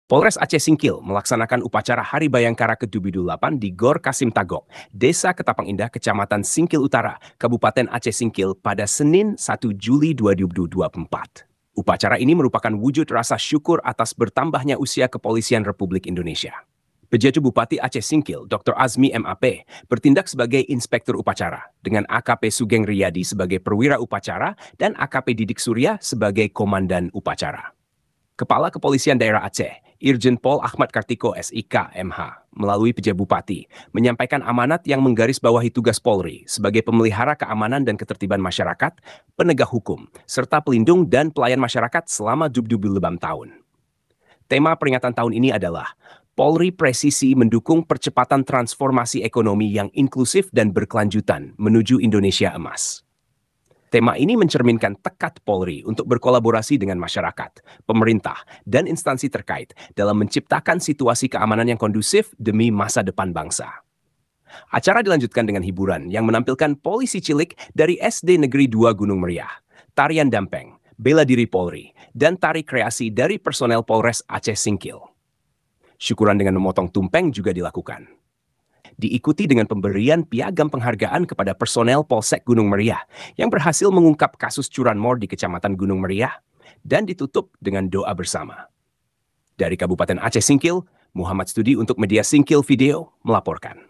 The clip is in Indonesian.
Polres Aceh Singkil melaksanakan upacara Hari Bayangkara ke-78 di Gor Kasim Tagok, Desa Ketapang Indah, Kecamatan Singkil Utara, Kabupaten Aceh Singkil pada Senin 1 Juli 2024. Upacara ini merupakan wujud rasa syukur atas bertambahnya usia Kepolisian Republik Indonesia. Pj Bupati Aceh Singkil, Dr. Azmi MAP, bertindak sebagai inspektur upacara, dengan AKP Sugeng Riyadi sebagai perwira upacara dan AKP Didik Surya sebagai komandan upacara. Kepala Kepolisian Daerah Aceh, Irjen Pol Ahmad Kartiko SIK MH, melalui PJ Bupati, menyampaikan amanat yang menggarisbawahi tugas Polri sebagai pemelihara keamanan dan ketertiban masyarakat, penegak hukum, serta pelindung dan pelayan masyarakat selama Dubdub Lebam tahun. Tema peringatan tahun ini adalah Polri Presisi mendukung percepatan transformasi ekonomi yang inklusif dan berkelanjutan menuju Indonesia Emas. Tema ini mencerminkan tekad Polri untuk berkolaborasi dengan masyarakat, pemerintah, dan instansi terkait dalam menciptakan situasi keamanan yang kondusif demi masa depan bangsa. Acara dilanjutkan dengan hiburan yang menampilkan polisi cilik dari SD Negeri 2 Gunung Meriah, tarian dampeng, bela diri Polri, dan tari kreasi dari personel Polres Aceh Singkil. Syukuran dengan memotong tumpeng juga dilakukan. Diikuti dengan pemberian piagam penghargaan kepada personel Polsek Gunung Meriah yang berhasil mengungkap kasus curanmor di Kecamatan Gunung Meriah dan ditutup dengan doa bersama. Dari Kabupaten Aceh Singkil, Muhammad Studi untuk Media Singkil Video melaporkan.